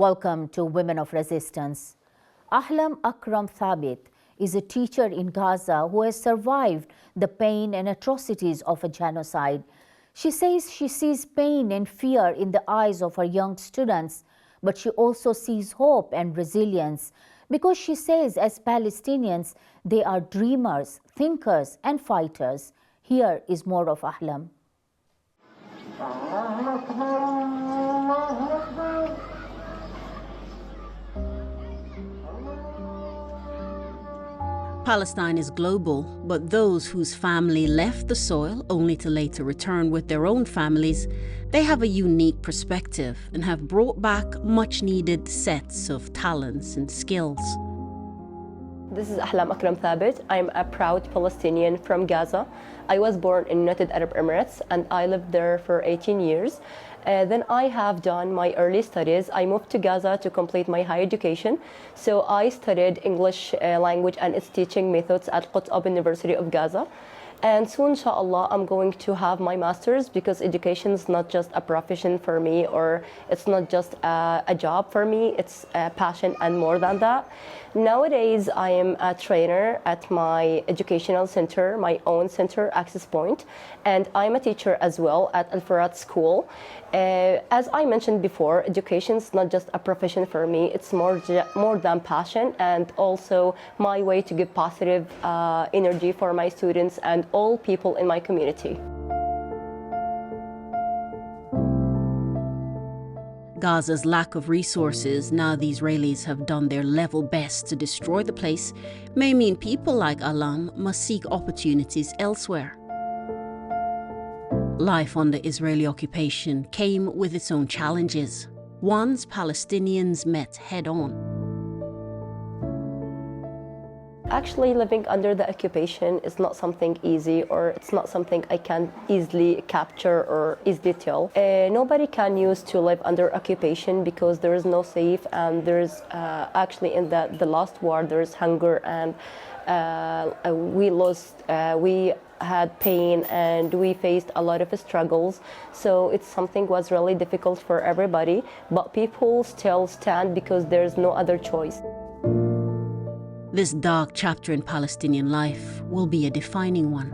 Welcome to Women of Resistance. Ahlam Akram Thabet is a teacher in Gaza who has survived the pain and atrocities of a genocide. She says she sees pain and fear in the eyes of her young students, but she also sees hope and resilience because she says as Palestinians, they are dreamers, thinkers, and fighters. Here is more of Ahlam. Palestine is global, but those whose family left the soil only to later return with their own families, they have a unique perspective and have brought back much-needed sets of talents and skills. This is Ahlam Akram Thabet. I'm a proud Palestinian from Gaza. I was born in United Arab Emirates and I lived there for 18 years. Then I have done my early studies. I moved to Gaza to complete my higher education. So I studied English language and its teaching methods at Qutb University of Gaza. And soon, inshallah, I'm going to have my master's because education is not just a profession for me, or it's not just a job for me, it's a passion and more than that. Nowadays, I am a trainer at my educational center, my own center, Access Point, and I'm a teacher as well at Al Farad School. As I mentioned before, education is not just a profession for me, it's more than passion, and also my way to give positive energy for my students and all people in my community. Gaza's lack of resources, now the Israelis have done their level best to destroy the place, may mean people like Ahlam must seek opportunities elsewhere. Life under Israeli occupation came with its own challenges, ones Palestinians met head-on. Actually, living under the occupation is not something easy, or it's not something I can easily capture or easily tell. Nobody can use to live under occupation because there is no safe, and there's actually in the last war there's hunger, and we had pain and we faced a lot of struggles. So it's something was really difficult for everybody, but people still stand because there's no other choice. This dark chapter in Palestinian life will be a defining one.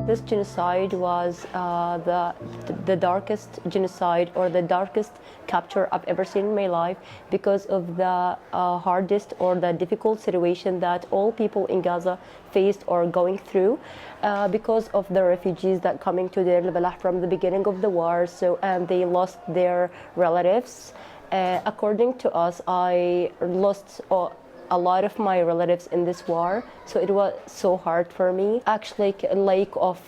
This genocide was the darkest genocide, or the darkest capture I've ever seen in my life, because of the hardest or the difficult situation that all people in Gaza faced or going through because of the refugees that coming to Deir al-Balah from the beginning of the war. And they lost their relatives. According to us, I lost a lot of my relatives in this war, so it was so hard for me. Actually, lack of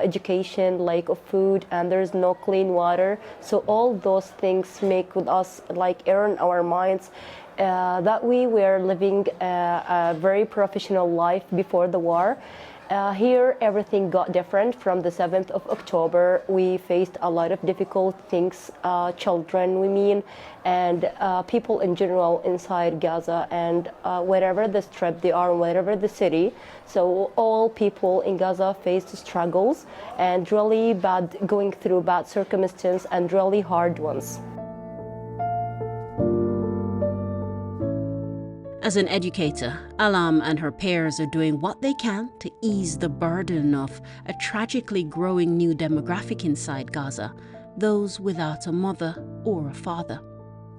education, lack of food, and there's no clean water. So all those things make with us earn our minds that we were living a very professional life before the war. Here, everything got different. From the 7th of October, we faced a lot of difficult things, children, and people in general inside Gaza, and wherever the strip they are, wherever the city. So all people in Gaza faced struggles and really bad, going through bad circumstances and really hard ones. As an educator, Ahlam and her peers are doing what they can to ease the burden of a tragically growing new demographic inside Gaza, those without a mother or a father.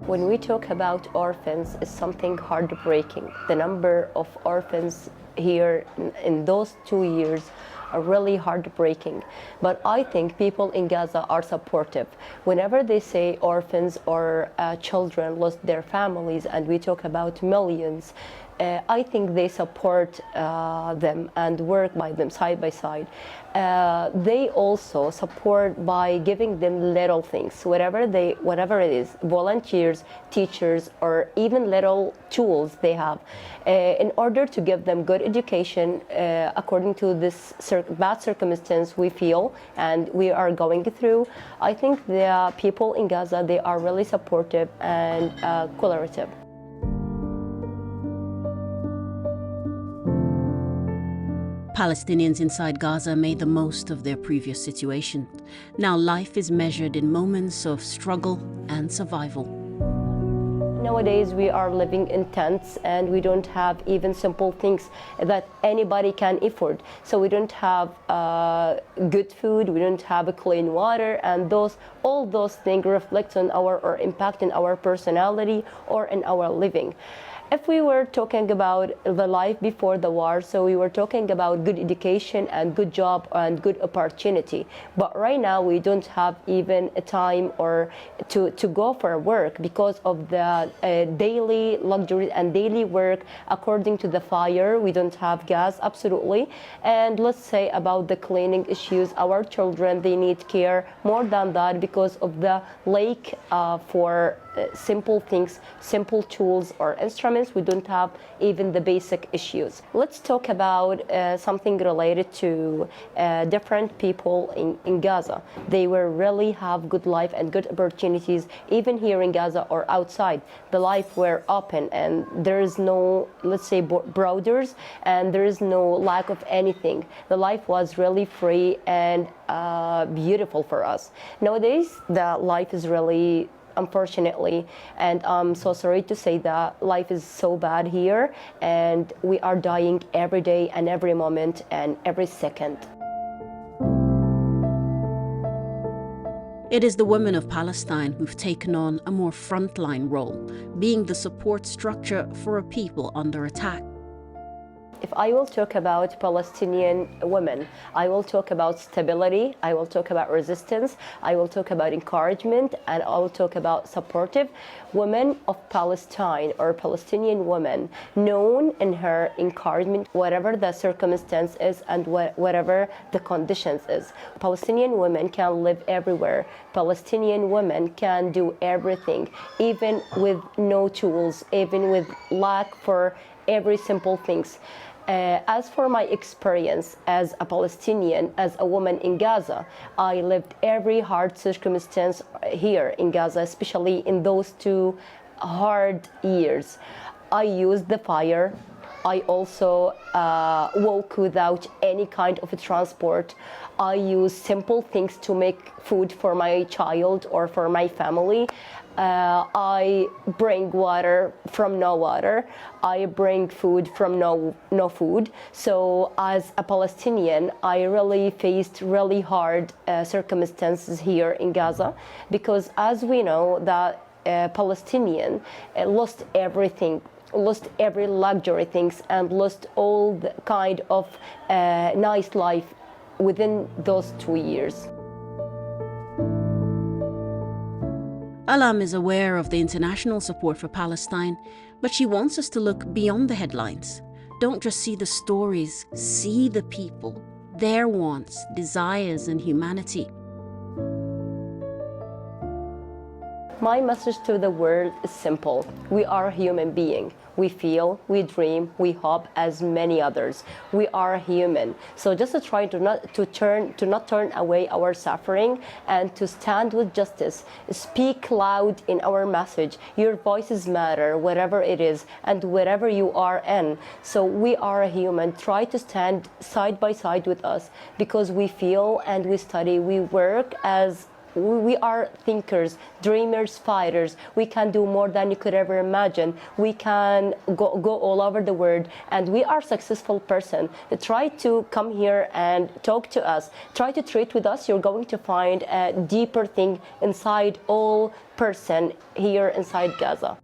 When we talk about orphans, it's something heartbreaking. The number of orphans here in those 2 years are really heartbreaking. But I think people in Gaza are supportive. Whenever they say orphans or children lost their families, and we talk about millions, I think they support them and work by them side by side. They also support by giving them little things, whatever it is, volunteers, teachers, or even little tools they have, in order to give them good education according to this bad circumstance we feel and we are going through. I think the people in Gaza, they are really supportive and collaborative. Palestinians inside Gaza made the most of their previous situation. Now life is measured in moments of struggle and survival. Nowadays we are living in tents and we don't have even simple things that anybody can afford. So we don't have good food, we don't have a clean water, and all those things reflect on or impact in our personality or in our living. If we were talking about the life before the war, so we were talking about good education and good job and good opportunity. But right now we don't have even a time or to go for work because of the daily luxury and daily work. According to the fire, we don't have gas, absolutely. And let's say about the cleaning issues, our children, they need care more than that because of the lack for simple things, simple tools or instruments. We don't have even the basic issues. Let's talk about something related to different people in Gaza. They will really have good life and good opportunities even here in Gaza or outside. The life were open and there is no, let's say, borders, and there is no lack of anything. The life was really free and beautiful for us. Nowadays, the life is really, unfortunately, and I'm so sorry to say that life is so bad here and we are dying every day and every moment and every second. It is the women of Palestine who've taken on a more frontline role, being the support structure for a people under attack. If I will talk about Palestinian women, I will talk about stability, I will talk about resistance, I will talk about encouragement, and I will talk about supportive women of Palestine or Palestinian women, known in her encouragement, whatever the circumstance is and whatever the conditions is. Palestinian women can live everywhere. Palestinian women can do everything, even with no tools, even with lack for every simple things. As for my experience as a Palestinian, as a woman in Gaza, I lived every hard circumstance here in Gaza, especially in those 2 hard years. I used the fire. I also walk without any kind of transport. I use simple things to make food for my child or for my family. I bring water from no water. I bring food from no food. So as a Palestinian, I really faced really hard circumstances here in Gaza, because as we know that Palestinian lost everything, lost every luxury things, and lost all the kind of nice life within those 2 years. Ahlam is aware of the international support for Palestine, but she wants us to look beyond the headlines. Don't just see the stories, see the people, their wants, desires, and humanity. My message to the world is simple. We are human beings. We feel, we dream, we hope as many others. We are human. So just to try to not turn away our suffering and to stand with justice. Speak loud in our message. Your voices matter, wherever it is and wherever you are in. So we are human. Try to stand side by side with us, because we feel and we study, we work as we are thinkers, dreamers, fighters. We can do more than you could ever imagine. We can go all over the world, and we are successful person. Try to come here and talk to us. Try to treat with us. You're going to find a deeper thing inside all person here inside Gaza.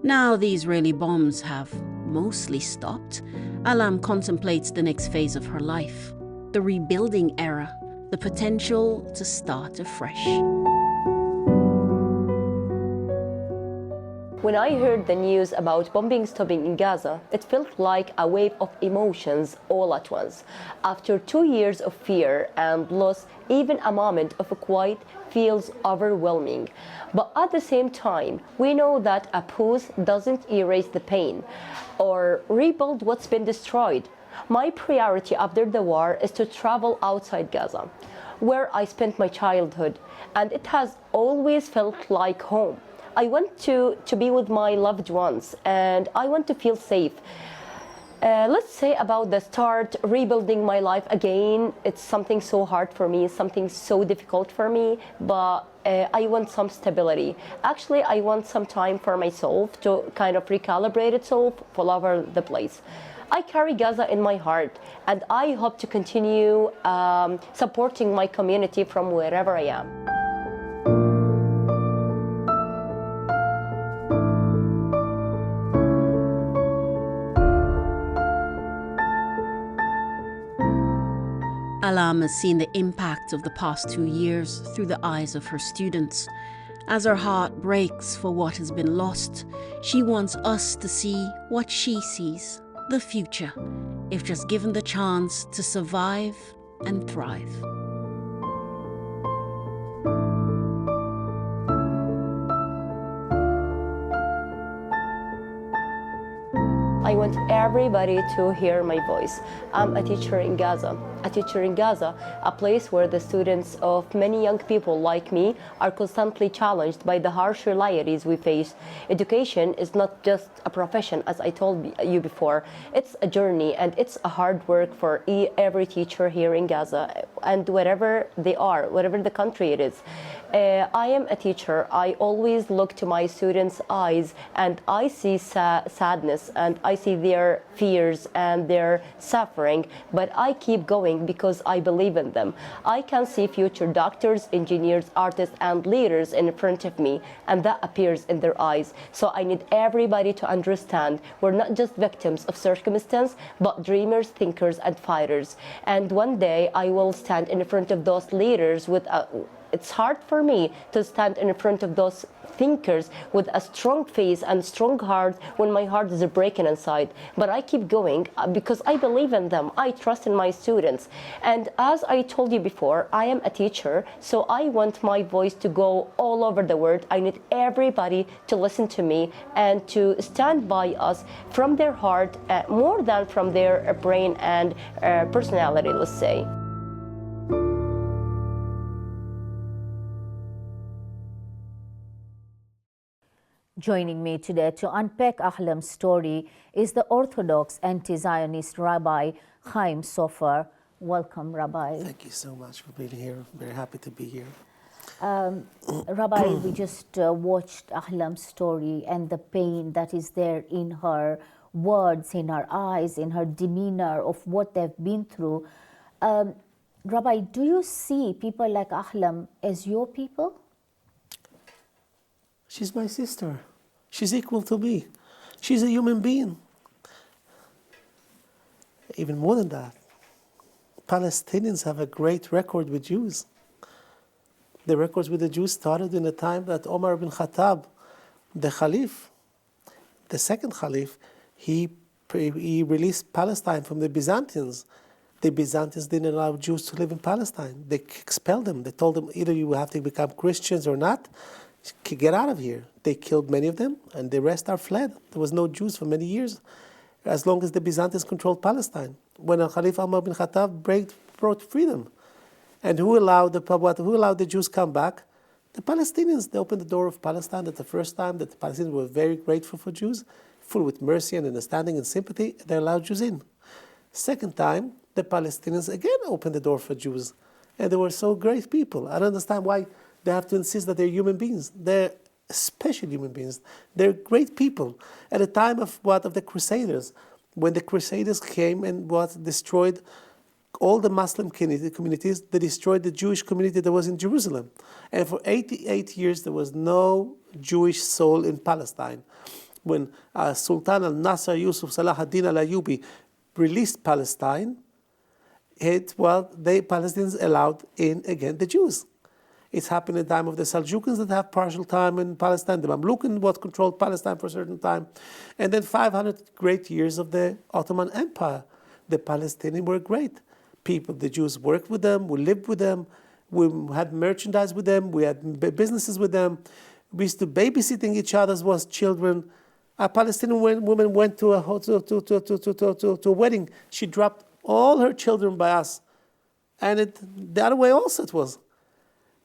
Now the Israeli bombs have mostly stopped, Ahlam contemplates the next phase of her life. The rebuilding era, the potential to start afresh. When I heard the news about bombing stopping in Gaza, it felt like a wave of emotions all at once. After 2 years of fear and loss, even a moment of quiet feels overwhelming. But at the same time, we know that a pause doesn't erase the pain or rebuild what's been destroyed. My priority after the war is to travel outside Gaza, where I spent my childhood, and it has always felt like home. I want to be with my loved ones, and I want to feel safe. Let's say about the start rebuilding my life again. It's something so hard for me, something so difficult for me, but I want some stability. Actually, I want some time for myself to kind of recalibrate itself all over the place. I carry Gaza in my heart, and I hope to continue supporting my community from wherever I am. Ahlam has seen the impact of the past 2 years through the eyes of her students. As her heart breaks for what has been lost, she wants us to see what she sees, the future, if just given the chance to survive and thrive. I want everybody to hear my voice. I'm a teacher in Gaza. A teacher in Gaza, a place where the students of many young people like me are constantly challenged by the harsh realities we face. Education is not just a profession, as I told you before. It's a journey, and it's a hard work for every teacher here in Gaza, and wherever they are, whatever the country it is. I am a teacher. I always look to my students' eyes, and I see sadness, and I see their fears and their suffering, but I keep going because I believe in them. I can see future doctors, engineers, artists, and leaders in front of me, and that appears in their eyes. So I need everybody to understand we're not just victims of circumstance, but dreamers, thinkers, and fighters. And one day I will stand in front of those leaders with a it's hard for me to stand in front of those thinkers with a strong face and strong heart when my heart is breaking inside. But I keep going because I believe in them. I trust in my students. And as I told you before, I am a teacher, so I want my voice to go all over the world. I need everybody to listen to me and to stand by us from their heart, more than from their brain and personality, let's say. Joining me today to unpack Ahlam's story is the Orthodox anti-Zionist Rabbi Haim Sofer. Welcome, Rabbi. Thank you so much for being here. I'm very happy to be here. Rabbi, we just watched Ahlam's story and the pain that is there in her words, in her eyes, in her demeanor of what they've been through. Rabbi, do you see people like Ahlam as your people? She's my sister. She's equal to me. She's a human being. Even more than that, Palestinians have a great record with Jews. The records with the Jews started in the time that Omar bin Khattab, the Caliph, the second Caliph, he released Palestine from the Byzantines. The Byzantines didn't allow Jews to live in Palestine. They expelled them. They told them either you have to become Christians or not. Get out of here. They killed many of them, and the rest are fled. There was no Jews for many years, as long as the Byzantines controlled Palestine. When Caliph Omar bin Khattab brought freedom, and who allowed the Jews come back? The Palestinians. They opened the door of Palestine. That's the first time that the Palestinians were very grateful for Jews, full with mercy and understanding and sympathy. They allowed Jews in. Second time, the Palestinians again opened the door for Jews, and they were so great people. I don't understand why they have to insist that they're human beings. They're special human beings. They're great people. At the time of the Crusaders, when the Crusaders came and destroyed all the Muslim communities, they destroyed the Jewish community that was in Jerusalem. And for 88 years, there was no Jewish soul in Palestine. When Sultan al-Nasser Yusuf Salah ad-Din al-Ayyubi released Palestine, the Palestinians allowed in again the Jews. It's happened in the time of the Seljukians that have partial time in Palestine. The Mamlukin controlled Palestine for a certain time. And then 500 great years of the Ottoman Empire. The Palestinians were great people. The Jews worked with them. We lived with them. We had merchandise with them. We had businesses with them. We used to babysitting each other as children. A Palestinian woman went to a wedding. She dropped all her children by us. And the other way also it was.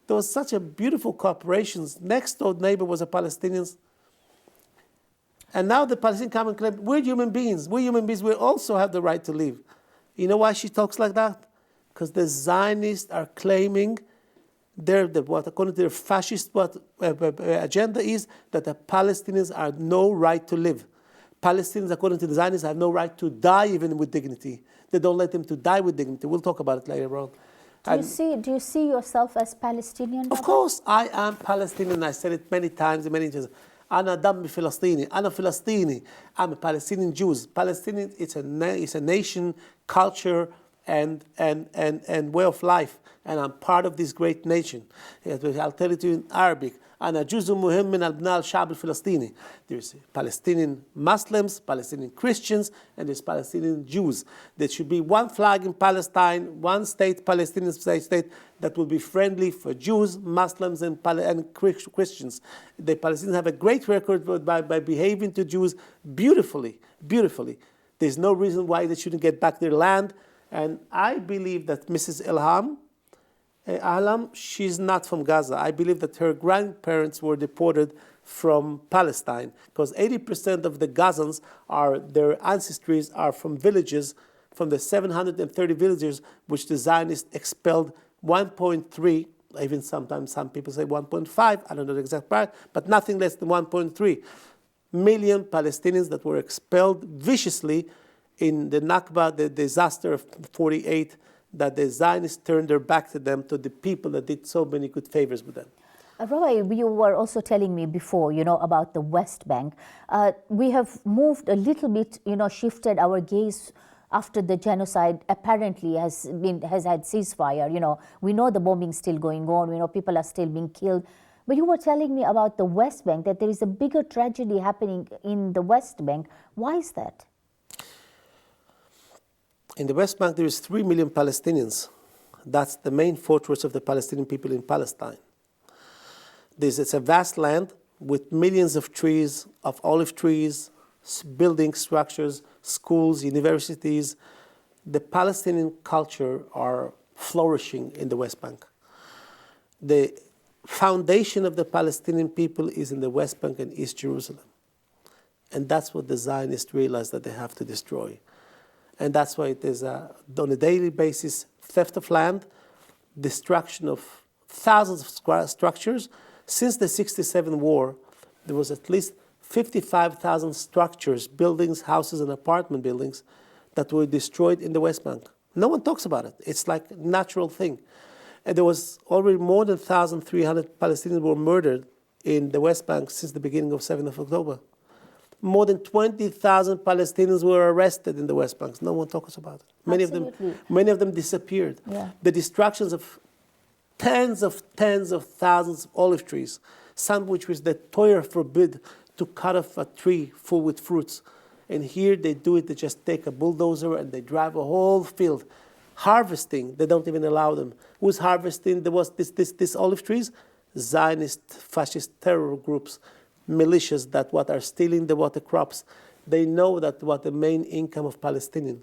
There was such a beautiful cooperation. Next door neighbor was a Palestinian. And now the Palestinians come and claim, we're human beings. We're human beings. We also have the right to live. You know why she talks like that? Because the Zionists are claiming what according to their fascist agenda is that the Palestinians have no right to live. Palestinians, according to the Zionists, have no right to die even with dignity. They don't let them to die with dignity. We'll talk about it later on. Do you see yourself as Palestinian? Of course, I am Palestinian. I said it many times, many times. أنا دم فلسطيني. أنا فلسطيني. I'm a Palestinian Jew. Palestinian, it's a nation, culture, and way of life. And I'm part of this great nation. I'll tell it to you in Arabic. أنا جزء مهم من أبناء الشعب الفلسطيني. There's Palestinian Muslims, Palestinian Christians, and there's Palestinian Jews. There should be one flag in Palestine, one state, Palestinian state, that will be friendly for Jews, Muslims, and Christians. The Palestinians have a great record by behaving to Jews beautifully, beautifully. There's no reason why they shouldn't get back their land. And I believe that Mrs. Ahlam, she's not from Gaza. I believe that her grandparents were deported from Palestine because 80% of the Gazans their ancestries are from villages, from the 730 villages which the Zionists expelled 1.3, even sometimes some people say 1.5, I don't know the exact part, but nothing less than 1.3 million Palestinians that were expelled viciously in the Nakba, the disaster of 48, that the Zionists turned their back to them, to the people that did so many good favors with them. Rabbi, you were also telling me before, about the West Bank. We have moved a little bit, shifted our gaze after the genocide apparently has had ceasefire. We know the bombing is still going on. People are still being killed. But you were telling me about the West Bank, that there is a bigger tragedy happening in the West Bank. Why is that? In the West Bank, there is 3 million Palestinians. That's the main fortress of the Palestinian people in Palestine. It's a vast land with millions of trees, of olive trees, building structures, schools, universities. The Palestinian culture are flourishing in the West Bank. The foundation of the Palestinian people is in the West Bank and East Jerusalem. And that's what the Zionists realize that they have to destroy. And that's why it is on a daily basis theft of land, destruction of thousands of structures. Since the 1967 war, there was at least 55,000 structures, buildings, houses, and apartment buildings that were destroyed in the West Bank. No one talks about it. It's like a natural thing. And there was already more than 1,300 Palestinians were murdered in the West Bank since the beginning of 7th of October. More than 20,000 Palestinians were arrested in the West Bank. No one talks about it. Many of them disappeared. Yeah. The destructions of tens of thousands of olive trees, some which was the Torah forbid to cut off a tree full with fruits. And here they do it, they just take a bulldozer and they drive a whole field. Harvesting, they don't even allow them. Who's harvesting this olive trees? Zionist, fascist terror groups, militias that are stealing the water crops. They know that what the main income of Palestinians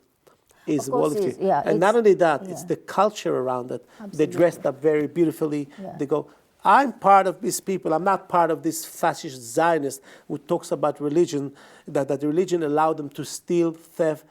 is olive trees. Yeah, and not only that, it's the culture around it. Absolutely. They dressed up very beautifully. Yeah. They go, I'm part of these people. I'm not part of this fascist Zionist who talks about religion, that the religion allowed them to steal, theft,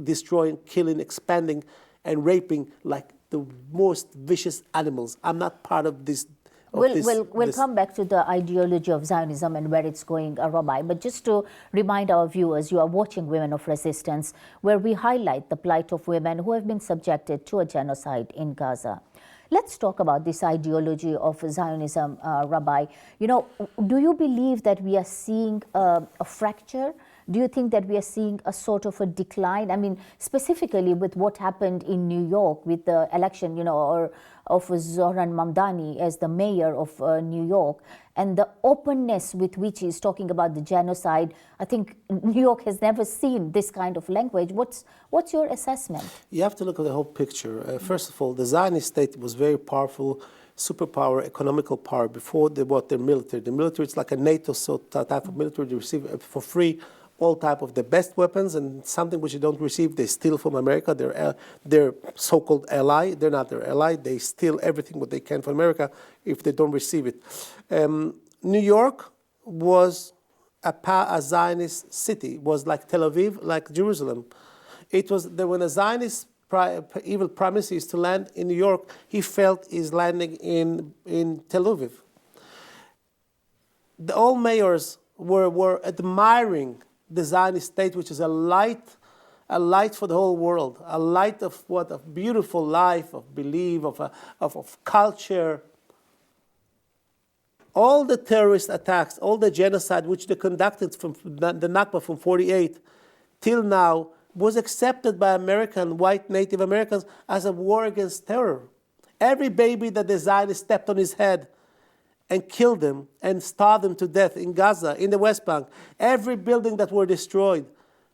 destroying, killing, expanding, and raping like the most vicious animals. I'm not part of this. We'll come back to the ideology of Zionism and where it's going, Rabbi. But just to remind our viewers, you are watching Women of Resistance, where we highlight the plight of women who have been subjected to a genocide in Gaza. Let's talk about this ideology of Zionism, Rabbi. Do you believe that we are seeing a fracture? Do you think that we are seeing a sort of a decline? I mean, specifically with what happened in New York with the election, of Zohran Mamdani as the mayor of New York, and the openness with which he's talking about the genocide. I think New York has never seen this kind of language. What's your assessment? You have to look at the whole picture. First of all, the Zionist state was very powerful, superpower, economical power before they bought their military. The military is like a NATO type of military they receive for free all type of the best weapons, and something which they don't receive, they steal from America. Their so-called ally, they're not their ally. They steal everything what they can from America if they don't receive it. New York was a Zionist city. It was like Tel Aviv, like Jerusalem. When a Zionist evil prime minister used to land in New York, he felt he's landing in Tel Aviv. All mayors were admiring the Zionist state, which is a light for the whole world, a light of what? Of beautiful life, of belief, of culture. All the terrorist attacks, all the genocide which they conducted from the Nakba from 48 till now was accepted by American, white Native Americans as a war against terror. Every baby that the Zionists stepped on his head and killed them and starved them to death in Gaza, in the West Bank, every building that were destroyed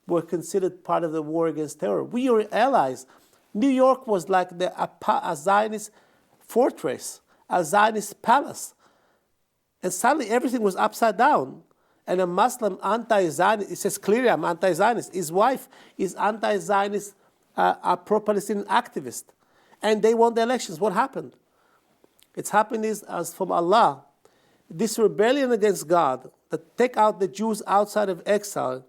were considered part of the war against terror. We were allies. New York was like a Zionist fortress, a Zionist palace. And suddenly everything was upside down. And a Muslim anti-Zionist, it says clearly, I'm anti-Zionist. His wife is anti-Zionist, a pro-Palestinian activist. And they won the elections. What happened? It's happened as from Allah, this rebellion against God, that take out the Jews outside of exile,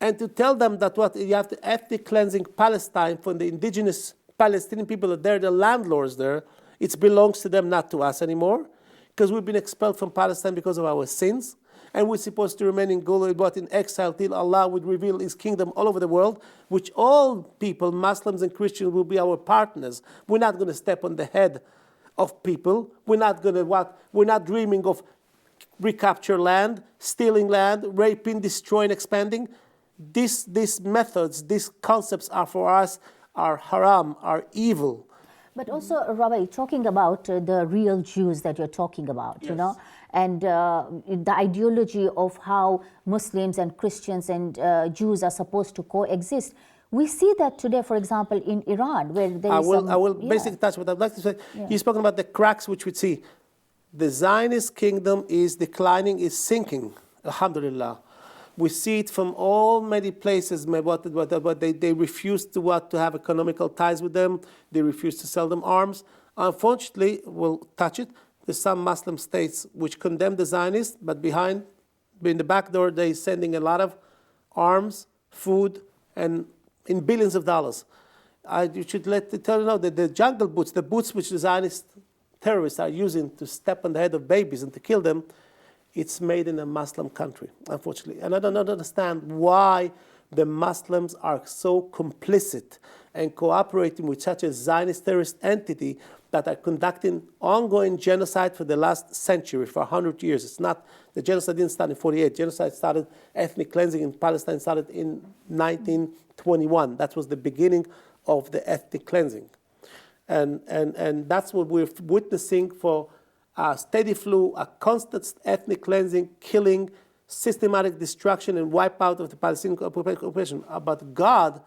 and to tell them that what you have to ethnic cleansing Palestine from the indigenous Palestinian people that they're the landlords there, it belongs to them, not to us anymore, because we've been expelled from Palestine because of our sins. And we're supposed to remain in Golan, but in exile till Allah would reveal His kingdom all over the world, which all people, Muslims and Christians, will be our partners. We're not going to step on the head of people. We're not going to We're not dreaming of recapture land, stealing land, raping, destroying, expanding. These methods, these concepts are for us, are haram, are evil. But also, Rabbi, talking about the real Jews that you're talking about, Yes. you know, and the ideology of how Muslims and Christians and Jews are supposed to coexist. We see that today, for example, in Iran, where there is I will basically touch what I'd like to say. Yeah. You've spoken about the cracks which we see. The Zionist kingdom is declining, is sinking, alhamdulillah. We see it from all many places. They refuse to have economical ties with them. They refuse to sell them arms. Unfortunately, we'll touch it. There's some Muslim states which condemn the Zionists, but in the back door, they're sending a lot of arms, food, and in billions of dollars. You should tell you know that the jungle boots, the boots which the Zionist terrorists are using to step on the head of babies and to kill them, it's made in a Muslim country, unfortunately. And I don't understand why the Muslims are so complicit and cooperating with such a Zionist terrorist entity that are conducting ongoing genocide for the last century, for 100 years. It's not, the genocide didn't start in 48. Genocide started, ethnic cleansing in Palestine started in 1921. That was the beginning of the ethnic cleansing. And that's what we're witnessing for a steady flow, a constant ethnic cleansing, killing, systematic destruction and wipeout of the Palestinian occupation. But God,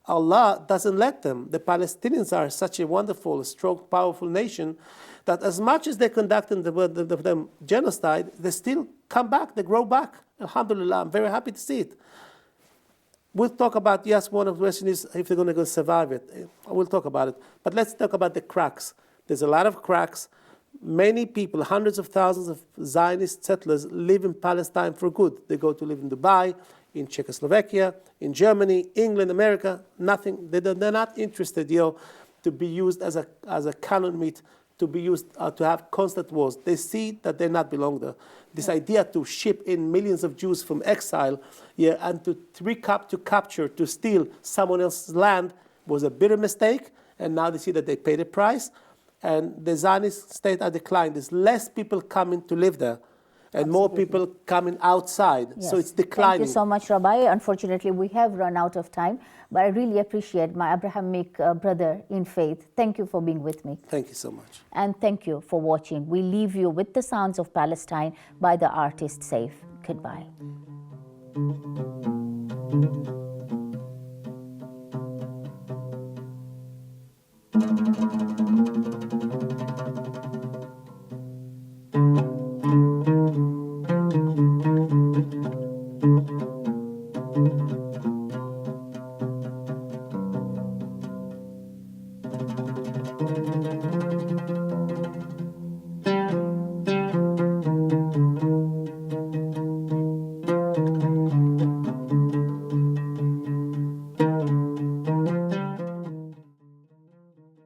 Allah, doesn't let them. The Palestinians are such a wonderful, strong, powerful nation that as much as they're conducting the genocide, they still come back, they grow back. Alhamdulillah, I'm very happy to see it. We'll talk about, yes, one of the questions is if they're going to survive it. We'll talk about it. But let's talk about the cracks. There's a lot of cracks. Many people, hundreds of thousands of Zionist settlers live in Palestine for good. They go to live in Dubai, in Czechoslovakia, in Germany, England, America, nothing. They're not interested, to be used as a cannon meat, to be used to have constant wars. They see that they not belong there. This idea to ship in millions of Jews from exile, and to capture, to steal someone else's land was a bitter mistake. And now they see that they paid a price. And the Zionist state are declining. There's less people coming to live there, and more people coming outside. Yes. So it's declining. Thank you so much, Rabbi. Unfortunately, we have run out of time, but I really appreciate my Abrahamic brother in faith. Thank you for being with me. Thank you so much. And thank you for watching. We leave you with the sounds of Palestine by the artist Saif. Goodbye.